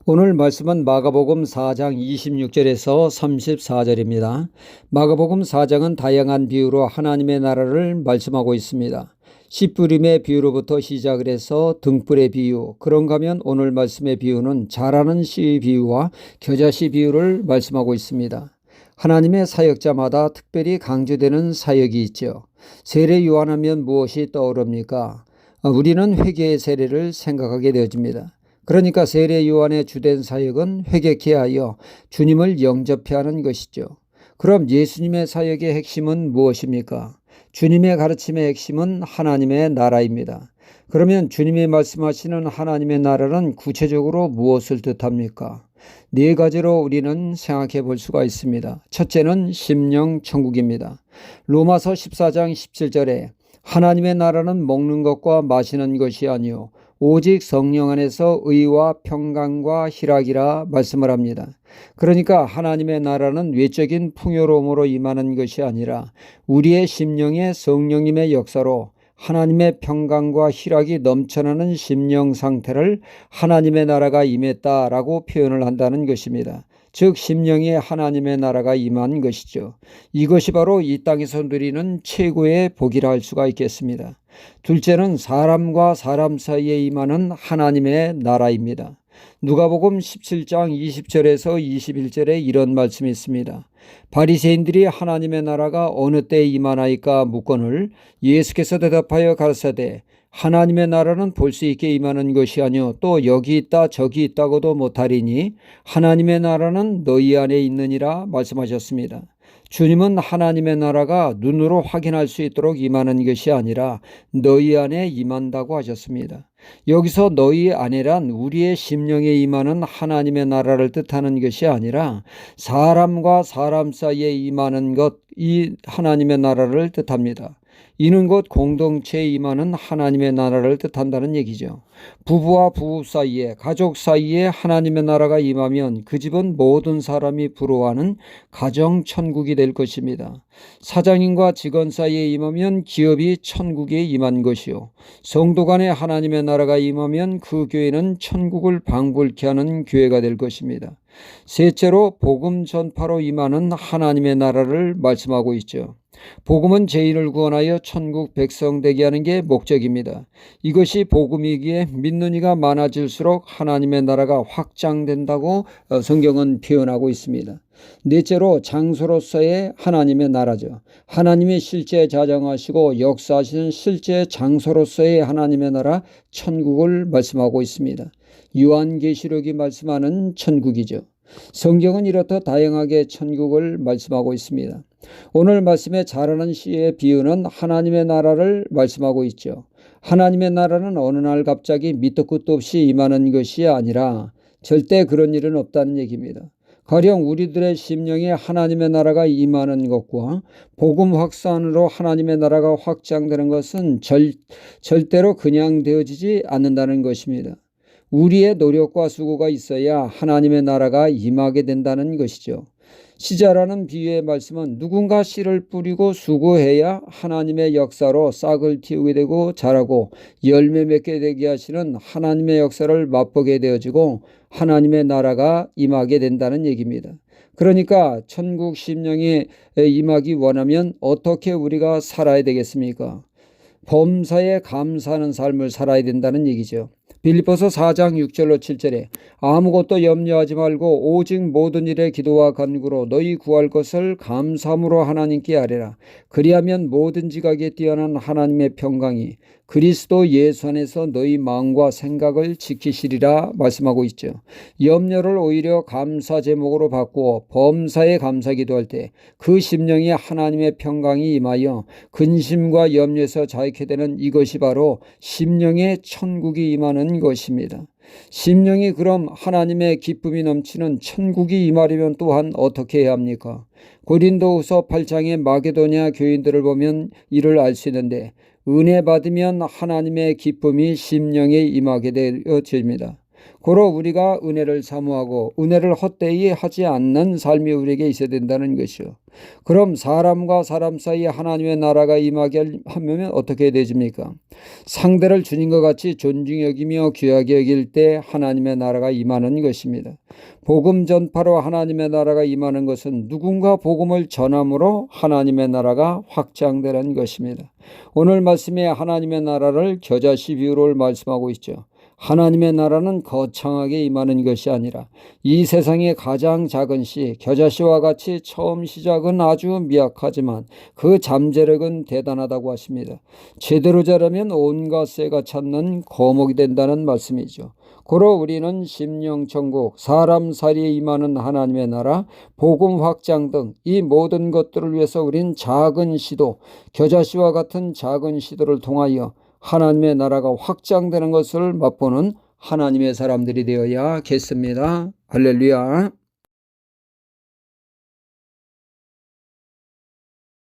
오늘 말씀은 마가복음 4장 26절에서 34절입니다. 마가복음 4장은 다양한 비유로 하나님의 나라를 말씀하고 있습니다. 씨 뿌림의 비유로부터 시작을 해서 등불의 비유, 그런가 하면 오늘 말씀의 비유는 자라는 씨 비유와 겨자씨 비유를 말씀하고 있습니다. 하나님의 사역자마다 특별히 강조되는 사역이 있죠. 세례 요한하면 무엇이 떠오릅니까? 우리는 회개의 세례를 생각하게 되어집니다. 그러니까 세례 요한의 주된 사역은 회개케 하여 주님을 영접해 하는 것이죠. 그럼 예수님의 사역의 핵심은 무엇입니까? 주님의 가르침의 핵심은 하나님의 나라입니다. 그러면 주님이 말씀하시는 하나님의 나라는 구체적으로 무엇을 뜻합니까? 네 가지로 우리는 생각해 볼 수가 있습니다. 첫째는 심령 천국입니다. 로마서 14장 17절에 하나님의 나라는 먹는 것과 마시는 것이 아니요 오직 성령 안에서 의와 평강과 희락이라 말씀을 합니다. 그러니까 하나님의 나라는 외적인 풍요로움으로 임하는 것이 아니라 우리의 심령에 성령님의 역사로 하나님의 평강과 희락이 넘쳐나는 심령 상태를 하나님의 나라가 임했다라고 표현을 한다는 것입니다. 즉 심령에 하나님의 나라가 임한 것이죠. 이것이 바로 이 땅에서 누리는 최고의 복이라 할 수가 있겠습니다. 둘째는 사람과 사람 사이에 임하는 하나님의 나라입니다. 누가복음 17장 20절에서 21절에 이런 말씀이 있습니다. 바리새인들이 하나님의 나라가 어느 때에 임하나이까 묻거늘 예수께서 대답하여 가르치되 하나님의 나라는 볼 수 있게 임하는 것이 아니요 또 여기 있다 저기 있다고도 못하리니 하나님의 나라는 너희 안에 있느니라 말씀하셨습니다. 주님은 하나님의 나라가 눈으로 확인할 수 있도록 임하는 것이 아니라 너희 안에 임한다고 하셨습니다. 여기서 너희 안에란 우리의 심령에 임하는 하나님의 나라를 뜻하는 것이 아니라 사람과 사람 사이에 임하는 것, 이 하나님의 나라를 뜻합니다. 이는 곧 공동체에 임하는 하나님의 나라를 뜻한다는 얘기죠. 부부와 부부 사이에, 가족 사이에 하나님의 나라가 임하면 그 집은 모든 사람이 부러워하는 가정천국이 될 것입니다. 사장님과 직원 사이에 임하면 기업이 천국에 임한 것이요 성도 간에 하나님의 나라가 임하면 그 교회는 천국을 방불케 하는 교회가 될 것입니다. 셋째로 복음 전파로 임하는 하나님의 나라를 말씀하고 있죠. 복음은 죄인을 구원하여 천국 백성 되게 하는 게 목적입니다. 이것이 복음이기에 믿는 이가 많아질수록 하나님의 나라가 확장된다고 성경은 표현하고 있습니다. 넷째로 장소로서의 하나님의 나라죠. 하나님이 실제 자정하시고 역사하시는 실제 장소로서의 하나님의 나라 천국을 말씀하고 있습니다. 요한계시록이 말씀하는 천국이죠. 성경은 이렇듯 다양하게 천국을 말씀하고 있습니다. 오늘 말씀에 자라는 씨의 비유는 하나님의 나라를 말씀하고 있죠. 하나님의 나라는 어느 날 갑자기 밑도 끝도 없이 임하는 것이 아니라 절대 그런 일은 없다는 얘기입니다. 가령 우리들의 심령에 하나님의 나라가 임하는 것과 복음 확산으로 하나님의 나라가 확장되는 것은 절대로 그냥 되어지지 않는다는 것입니다. 우리의 노력과 수고가 있어야 하나님의 나라가 임하게 된다는 것이죠. 시자라는 비유의 말씀은 누군가 씨를 뿌리고 수고해야 하나님의 역사로 싹을 틔우게 되고 자라고 열매 맺게 되게 하시는 하나님의 역사를 맛보게 되어지고 하나님의 나라가 임하게 된다는 얘기입니다. 그러니까 천국 심령에 임하기 원하면 어떻게 우리가 살아야 되겠습니까? 범사에 감사하는 삶을 살아야 된다는 얘기죠. 빌립보서 4장 6절로 7절에 아무것도 염려하지 말고 오직 모든 일에 기도와 간구로 너희 구할 것을 감사함으로 하나님께 아뢰라. 그리하면 모든 지각에 뛰어난 하나님의 평강이 그리스도 예수 안에서 너희 마음과 생각을 지키시리라 말씀하고 있죠. 염려를 오히려 감사 제목으로 바꾸어 범사에 감사 기도할 때 그 심령에 하나님의 평강이 임하여 근심과 염려에서 자유케 되는 이것이 바로 심령의 천국이 임하는 것입니다. 심령이 그럼 하나님의 기쁨이 넘치는 천국이 임하려면 또한 어떻게 해야 합니까? 고린도후서 8장의 마게도냐 교인들을 보면 이를 알 수 있는데 은혜 받으면 하나님의 기쁨이 심령에 임하게 되어집니다. 고로 우리가 은혜를 사모하고 은혜를 헛되이 하지 않는 삶이 우리에게 있어야 된다는 것이요. 그럼 사람과 사람 사이에 하나님의 나라가 임하게 하면 어떻게 되집니까? 상대를 주님과 같이 존중히 여기며 귀하게 여길 때 하나님의 나라가 임하는 것입니다. 복음 전파로 하나님의 나라가 임하는 것은 누군가 복음을 전함으로 하나님의 나라가 확장되는 것입니다. 오늘 말씀에 하나님의 나라를 겨자씨 비유로 말씀하고 있죠. 하나님의 나라는 거창하게 임하는 것이 아니라 이 세상의 가장 작은 씨, 겨자씨와 같이 처음 시작은 아주 미약하지만 그 잠재력은 대단하다고 하십니다. 제대로 자라면 온갖 새가 찾는 거목이 된다는 말씀이죠. 고로 우리는 심령천국, 사람 사이에 임하는 하나님의 나라, 복음 확장 등 이 모든 것들을 위해서 우린 작은 시도, 겨자씨와 같은 작은 시도를 통하여 하나님의 나라가 확장되는 것을 맛보는 하나님의 사람들이 되어야겠습니다. 할렐루야.